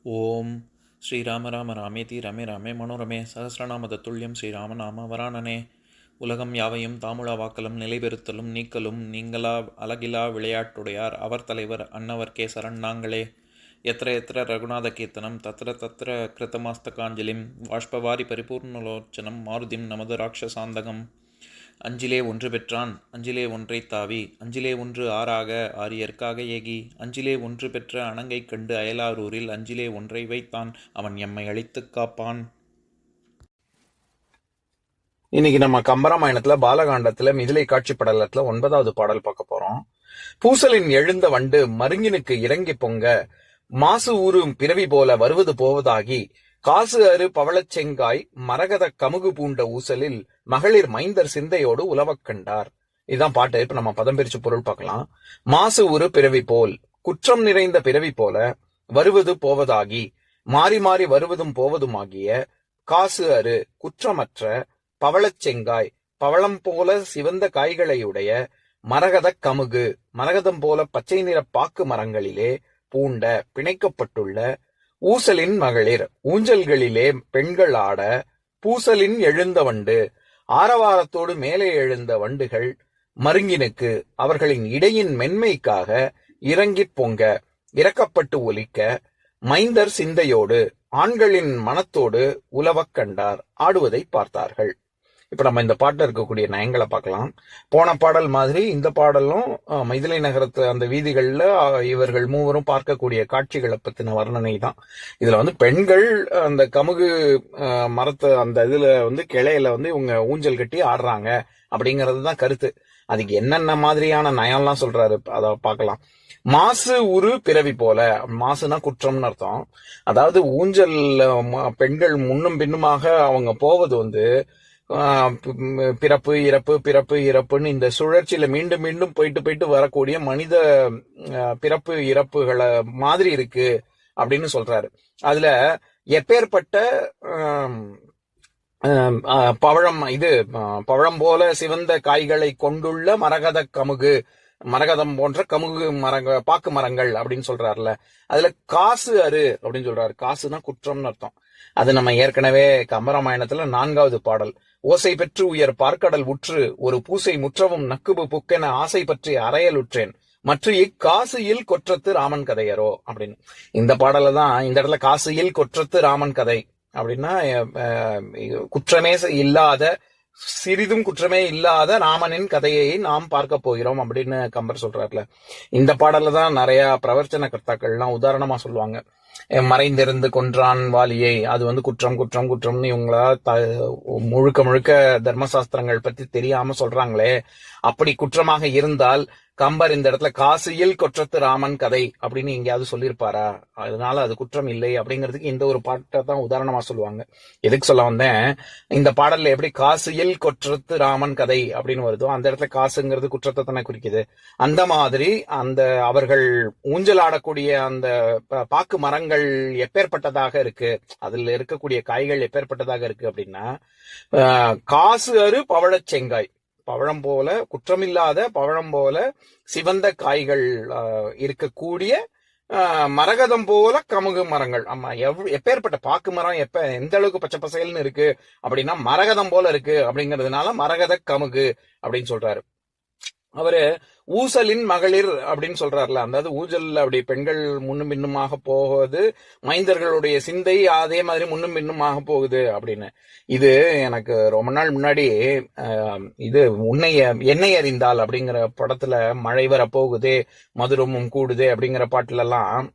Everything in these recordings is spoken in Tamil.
ஓம் ஸ்ரீராம ராம ராமேதி ரமே ராமே மனோரமே சகசிரநாம தத்துல்யம் ஸ்ரீராமநாம வராணனே. உலகம் யாவையும் தாமுழா வாக்கலும் நிலைபெறுத்தலும் நீக்கலும் நீங்களா அழகிலா விளையாட்டுடையார் அவர் தலைவர் அன்னவர் சரண் நாங்களே. எத்திர எத்திர ரகுநாத கீர்த்தனம் தத்திர தத்திர கிருத்தமாஸ்தகாஞ்சலிம் வாஷ்பவாரி பரிபூர்ணலோச்சனம் மாருதிம் நமது ராட்சசாந்தகம். அஞ்சிலே ஒன்று பெற்றான் அஞ்சிலே ஒன்றை தாவி அஞ்சிலே ஒன்று ஆறாக ஆரியர்க்காக ஏகி அஞ்சிலே ஒன்று பெற்ற அணங்கை கண்டு அயலாரூரில் அஞ்சிலே ஒன்றை வைத்தான் அவன் எம்மை அழித்துக் காப்பான். இன்னைக்கு நம்ம கம்பராமாயணத்துல பாலகாண்டத்துல மிதிலை காட்சி படலத்துல 9வது பாடல் பார்க்க போறோம். பூசலின் எழுந்த வண்டு மருங்கினுக்கு இறங்கி பொங்க மாசு ஊரும் பிறவி போல வருவது போவதாகி காசு அறு பவளச் செங்காய் மரகத கமுகு பூண்ட ஊசலில் மகளிர் மைந்தர் சிந்தையோடு உலவக் கண்டார். இதுதான் பாட்டு. இப்ப நம்ம பதம் பிரிச்சு பொருள் பார்க்கலாம். மாசு உரு பிறவி போல், குற்றம் நிறைந்த பிறவி போல, வருவது போவதாகி, மாறி மாறி வருவதும் போவதுமாகிய, காசு அரு குற்றமற்ற, பவளச் செங்காய் பவளம் போல சிவந்த காய்களையுடைய, மரகத கமுகு மரகதம் போல பச்சை நிற பாக்கு மரங்களிலே பூண்ட பிணைக்கப்பட்டுள்ள, ஊசலின் மகளிர் ஊஞ்சல்களிலே பெண்கள் ஆட, பூசலின் எழுந்த வண்டு ஆரவாரத்தோடு மேலே எழுந்த வண்டுகள் மருங்கினுக்கு அவர்களின் இடையின் மென்மைக்காக இறங்கிப் பொங்க இறக்கப்பட்டு ஒலிக்க, மைந்தர் சிந்தையோடு ஆண்களின் மனத்தோடு உலவக் கண்டார் ஆடுவதை பார்த்தார்கள். இப்ப நம்ம இந்த பாட்டுல இருக்கக்கூடிய நயங்களை பார்க்கலாம். போன பாடல் மாதிரி இந்த பாடலும் மைதிலை நகரத்து அந்த வீதிகள்ல இவர்கள் மூவரும் பார்க்கக்கூடிய காட்சிகளை பத்தின வர்ணனை தான். இதுல பெண்கள் அந்த கமுகு மரத்தை அந்த இதுல கிளையில இவங்க ஊஞ்சல் கட்டி ஆடுறாங்க அப்படிங்கிறது தான் கருத்து. அதுக்கு என்னென்ன மாதிரியான நயம்லாம் சொல்றாரு அத பார்க்கலாம். மாசு உரு பிறவி போல, மாசுனா குற்றம்னு அர்த்தம். அதாவது ஊஞ்சல் பெண்கள் முன்னும் பின்னுமாக அவங்க போவது பிறப்பு இறப்பு பிறப்பு இறப்புன்னு இந்த சுழற்சியில மீண்டும் மீண்டும் போயிட்டு போயிட்டு வரக்கூடிய மனித பிறப்பு இறப்புகளை மாதிரி இருக்கு அப்படின்னு சொல்றாரு. அதுல எப்பேற்பட்ட பழம் போல சிவந்த காய்களை கொண்டுள்ள மரகத கமுகு, மரகதம் போன்ற கமுகு பாக்கு மரங்கள் அப்படின்னு சொல்றாருல, அதுல காசு அரு அப்படின்னு சொல்றாரு. காசுனா குற்றம்னு அர்த்தம். அது நம்ம ஏற்கனவே கம்பராமாயணத்துல 4வது பாடல், ஓசை பெற்று உயர் பார்க்கடல் உற்று ஒரு பூசை முற்றவும் நக்குபு புக்கென ஆசை பற்றி அறையல் உற்றேன் மற்ற இக்காசியில் கொற்றத்து ராமன் கதையரோ அப்படின்னு. இந்த பாடல தான் இந்த இடத்துல காசியில் கொற்றத்து ராமன் கதை அப்படின்னா குற்றமே இல்லாத, சிறிதும் குற்றமே இல்லாத ராமனின் கதையை நாம் பார்க்க போகிறோம் அப்படின்னு கம்பர் சொல்றாருல. இந்த பாடல்ல தான் நிறைய பிரவர்த்தன கர்த்தாக்கள்லாம் உதாரணமா சொல்லுவாங்க. மறைந்திருந்து கொன்றான் வாலியை, அது குற்றம் குற்றம் குற்றம்னு இவங்களா முழுக்க முழுக்க தர்மசாஸ்திரங்கள் பத்தி தெரியாம சொல்றாங்களே, அப்படி குற்றமாக இருந்தால் கம்பர் இந்த இடத்துல காசியில் கொற்றத்து ராமன் கதை அப்படின்னு எங்கேயாவது சொல்லியிருப்பாரா? அதனால அது குற்றம் இல்லை அப்படிங்கிறதுக்கு இந்த ஒரு பாட்டை தான் உதாரணமா சொல்லுவாங்க. எதுக்கு சொல்ல வந்தேன், இந்த பாடல்ல எப்படி காசியில் கொற்றத்து ராமன் கதை அப்படின்னு வருதோ அந்த இடத்துல காசுங்கிறது குற்றத்தை தானே குறிக்குது. அந்த மாதிரி அந்த அவர்கள் ஊஞ்சல் ஆடக்கூடிய அந்த பாக்கு மரங்கள் எப்பேற்பட்டதாக இருக்கு, அதுல இருக்கக்கூடிய காய்கள் எப்பேற்பட்டதாக இருக்கு அப்படின்னா, காசு அரு பவழச் செங்காய், பழம் போல குற்றமில்லாத பழம் போல சிவந்த காய்கள் இருக்கக்கூடிய மரகதம் போல கமுகு மரங்கள். ஆமா, எப்பேற்பட்ட பாக்கு மரம் எந்த அளவுக்கு பச்சை பசையல்னு இருக்கு அப்படின்னா மரகதம் போல இருக்கு அப்படிங்கிறதுனால மரகத கமுகு அப்படின்னு சொல்றாரு. அவரு ஊசலின் மகளிர் அப்படின்னு சொல்றாருல, அதாவது ஊஞ்சல் அப்படி பெண்கள் முன்னும் பின்னுமாக போகுது, மைந்தர்களுடைய சிந்தை அதே மாதிரி முன்னும் பின்னுமாக போகுது அப்படின்னு. இது எனக்கு ரொம்ப நாள் முன்னாடி இது என்னை அறிந்தால் அப்படிங்கிற படத்துல மழை வர போகுதே மதுரமும் கூடுதே அப்படிங்கிற பாட்டுல எல்லாம்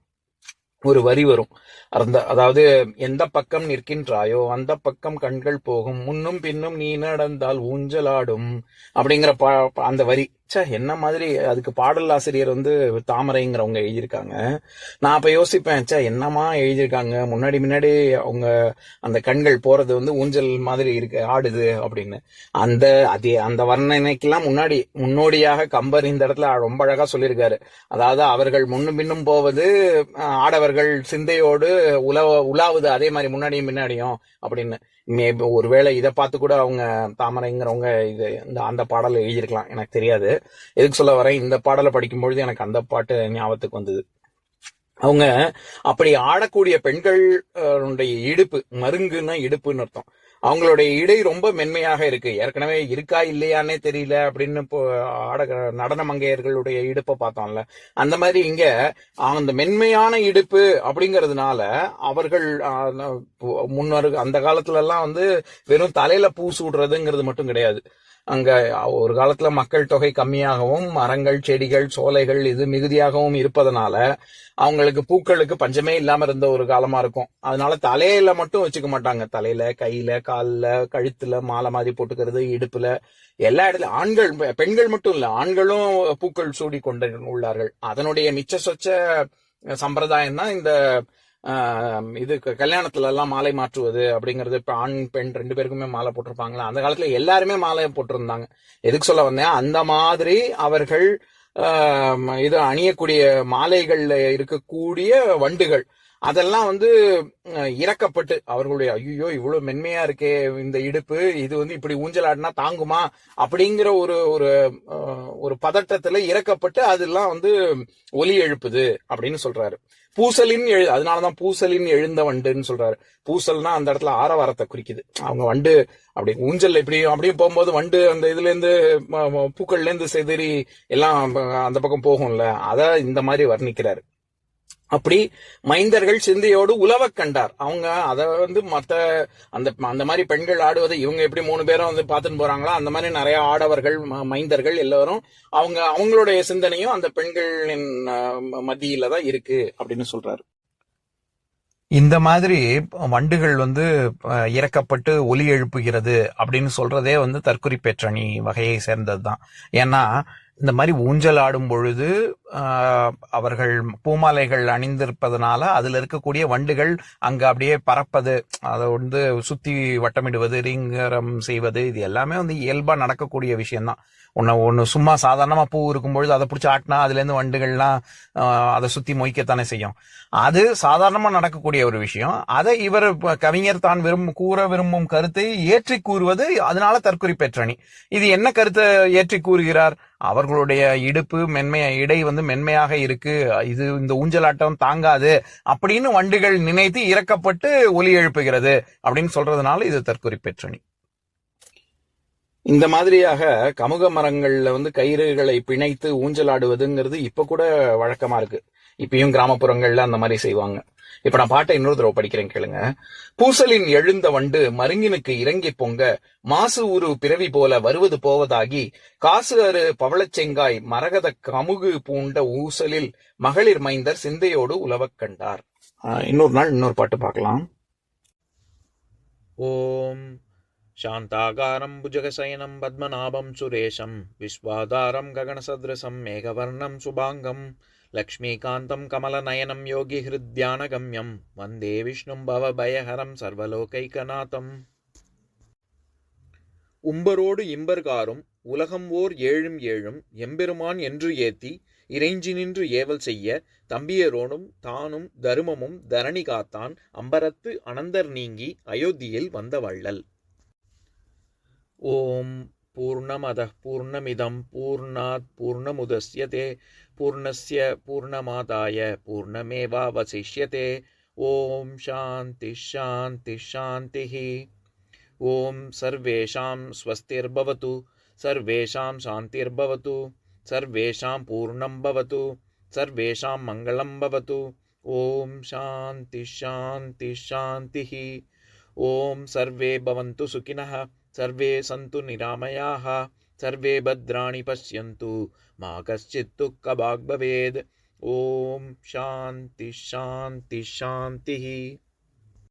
ஒரு வரி வரும். அதாவது எந்த பக்கம் நிற்கின்றாயோ அந்த பக்கம் கண்கள் போகும், முன்னும் பின்னும் நீ நடந்தால் ஊஞ்சலாடும் அப்படிங்கிற அந்த வரி. என்ன மாதிரி அதுக்கு பாடல் ஆசிரியர் தாமரைங்கிறவங்க எழுதியிருக்காங்க. நான் அப்ப யோசிப்பேன், என்னமா எழுதியிருக்காங்க, முன்னாடி அவங்க அந்த கண்கள் போறது ஊஞ்சல் மாதிரி இருக்கு ஆடுது அப்படின்னு. அந்த வர்ணனைக்கெல்லாம் முன்னோடியாக கம்பர் இந்த இடத்துல ரொம்ப அழகா சொல்லியிருக்காரு. அதாவது அவர்கள் முன்னும் பின்னும் போவது, ஆடவர்கள் சிந்தையோடு உலாவுது அதே மாதிரி முன்னாடியும் பின்னாடியும் அப்படின்னு. ஒருவேளை இதை பார்த்து கூட அவங்க தாமரைங்கிறவங்க அந்த பாடலை எழுதியிருக்கலாம், எனக்கு தெரியாது. எதுக்கு சொல்ல வரேன், இந்த பாடலை படிக்கும் பொழுது எனக்கு அந்த பாட்டு ஞாபகத்துக்கு வந்தது. அவங்க அப்படி ஆடக்கூடிய பெண்கள் இடுப்பு, மருங்குன்னா இடுப்புன்னு அர்த்தம், அவங்களுடைய இடை ரொம்ப மென்மையாக இருக்கு. ஏற்கனவே இருக்கா இல்லையானே தெரியல அப்படின்னு இப்போ நடன மங்கையர்களுடைய இடுப்பை பார்த்தோம்ல, அந்த மாதிரி இங்க அந்த மென்மையான இடுப்பு அப்படிங்கிறதுனால அவர்கள் முன்னர் அந்த காலத்துல எல்லாம் வந்து வெறும் தலையில பூ சூடுறதுங்கிறது மட்டும் கிடையாது. அங்க ஒரு காலத்துல மக்கள் தொகை கம்மியாகவும் மரங்கள் செடிகள் சோலைகள் இது மிகுதியாகவும் இருப்பதனால அவங்களுக்கு பூக்களுக்கு பஞ்சமே இல்லாம இருந்த ஒரு காலமா இருக்கும். அதனால தலையில மட்டும் வச்சுக்க மாட்டாங்க, தலையில கையில கால்ல கழுத்துல மாலை மாதிரி போட்டுக்கிறது, இடுப்புல எல்லா இடத்துல ஆண்கள் பெண்கள் மட்டும் இல்ல ஆண்களும் பூக்கள் சூடி கொண்டு உள்ளார்கள். அதனுடைய மிச்ச சொச்ச சம்பிரதாயம் தான் இந்த இது கல்யாணத்துல எல்லாம் மாலை மாற்றுவது அப்படிங்கிறது. இப்ப ஆண் பெண் 2 பேருக்குமே மாலை போட்டிருப்பாங்களா, அந்த காலத்துல எல்லாருமே மாலை போட்டிருந்தாங்க. எதுக்கு சொல்ல வந்தேன், அந்த மாதிரி அவர்கள் இது அணியக்கூடிய மாலைகள்ல இருக்கக்கூடிய வண்டுகள் அதெல்லாம் வந்து இறக்கப்பட்டு அவர்களுடைய ஐயோ இவ்வளவு மென்மையா இருக்கே இந்த இடுப்பு, இது வந்து இப்படி ஊஞ்சல் ஆடினா தாங்குமா அப்படிங்கிற ஒரு ஒரு ஒரு பதட்டத்துல இறக்கப்பட்டு அதெல்லாம் வந்து ஒலி எழுப்புது அப்படின்னு சொல்றாரு. பூசலின் அதனாலதான் பூசலின் எழுந்த வண்டுன்னு சொல்றாரு. பூசல்னா அந்த இடத்துல ஆரவாரத்தை குறிக்குது. அவங்க வண்டு அப்படி ஊஞ்சல் இப்படி அப்படியே போகும்போது வண்டு அந்த இதுல இருந்து பூக்கள்ல இருந்து செதறி எல்லாம் அந்த பக்கம் போகும்ல, அத இந்த மாதிரி வர்ணிக்கிறாரு. அப்படி மைந்தர்கள் சிந்தையோடு உலவ கண்டார். அவங்க அத வந்து மத்த அந்த மாதிரி பெண்கள் ஆடுவதை இவங்க எப்படி 3 பேரும் வந்து பார்த்துன்னு போறாங்களா, அந்த மாதிரி நிறைய ஆடவர்கள் மைந்தர்கள் எல்லாரும் அவங்களுடைய சிந்தனையும் அந்த பெண்களின் மத்தியில தான் இருக்கு அப்படின்னு சொல்றாரு. இந்த மாதிரி வண்டுகள் வந்து இறக்கப்பட்டு ஒலி எழுப்புகிறது அப்படின்னு சொல்றதே வந்து தற்குறிப்பேற்றணி வகையை சேர்ந்ததுதான். ஏன்னா இந்த மாதிரி ஊஞ்சல் ஆடும் பொழுது அவர்கள் பூமாலைகள் அணிந்திருப்பதனால அதுல இருக்கக்கூடிய வண்டுகள் அங்க அப்படியே பறப்பது, அதை வந்து சுத்தி வட்டமிடுவது, ரீங்கரம் செய்வது, இது எல்லாமே வந்து இயல்பா நடக்கக்கூடிய விஷயம்தான். ஒன்னு சும்மா சாதாரணமா பூ இருக்கும் பொழுது அதை பிடிச்சி ஆட்டினா அதுல இருந்து வண்டுகள்லாம் அதை சுத்தி மொய்க்கத்தானே செய்யும். அது சாதாரணமா நடக்கக்கூடிய ஒரு விஷயம். அதை இவர் கவிஞர் தான் கூற விரும்பும் கருத்தை ஏற்றி கூறுவது, அதனால தற்குறிப்பேற்றணி. இது என்ன கருத்தை ஏற்றி கூறுகிறார், அவர்களுடைய இடுப்பு இடை வந்து மென்மையாக இருக்கு, இது இந்த ஊஞ்சலாட்டம் தாங்காது அப்படின்னு வண்டுகள் நினைத்து இறக்கப்பட்டு ஒலி எழுப்புகிறது அப்படின்னு சொல்றதுனால இது தற்குறிப்பேற்றணி. இந்த மாதிரியாக கமுக மரங்கள்ல வந்து கயிறுகளை பிணைத்து ஊஞ்சலாடுவதுங்கிறது இப்ப கூட வழக்கமா இருக்கு. இப்பயும் கிராமப்புறங்கள்ல அந்த மாதிரி செய்வாங்க. இப்ப நான் பாட்டை இன்னொரு தடவை படிக்கிறேன் கேளுங்க. பூசலின் எழுந்த வண்டு மருங்கினுக்கு இறங்கி பொங்க மாசு உரு பிறவி போல வருவது போவதாகி காசு அரு பவளச்செங்காய் மரகத கமுகு பூண்ட ஊசலில் மகளிர் மைந்தர் சிந்தையோடு உலவக் கண்டார். இன்னொரு நாள் இன்னொரு பாட்டு பார்க்கலாம். ஓம் शान्ताकारं भुजगशयनं पद्मनाभं सुरेशं विश्वाधारं गगनसदृशं मेघवर्णं शुभाङ्गं लक्ष्मीकान्तं कमलनयनं योगिहृद्यानगम्यं वन्दे विष्णुं भवभयहरं सर्वलोकैकनाथम्. உம்பரோடு இம்பர்காரும் உலகம் ஓர் ஏழும் ஏழும் எம்பெருமான் என்று ஏத்தி இறைஞ்சி நின்று ஏவல் செய்ய தம்பியரோடும் தானும் தருமமும் தரணி காத்தான் அம்பரத்து அனந்தர் நீங்கி அயோத்தியில் வந்த வள்ளல். ஓம் பூர்ணமதः பூர்ணமிதம் பூர்ணாத் பூர்ணமுதஸ்யதே பூர்ணஸ்ய பூர்ணமாதாய பூர்ணமேவாவசிஷ்யதே. ஓம் சாந்தி சாந்தி சாந்திः. ஓம் சர்வேஷாம் ஸ்வஸ்திர்பவது சர்வேஷாம் சாந்திர்பவது சர்வேஷாம் பூர்ணம் பவது சர்வேஷாம் மங்களம் பவது. ஓம் சாந்தி சாந்தி சாந்திः. ஓம் சர்வே பவந்து சுகினः सर्वे सन्तु निरामयाः सर्वे भद्राणि पश्यन्तु मा कश्चित् दुःखभाग् भवेत्. ओम शांति शांति शांति.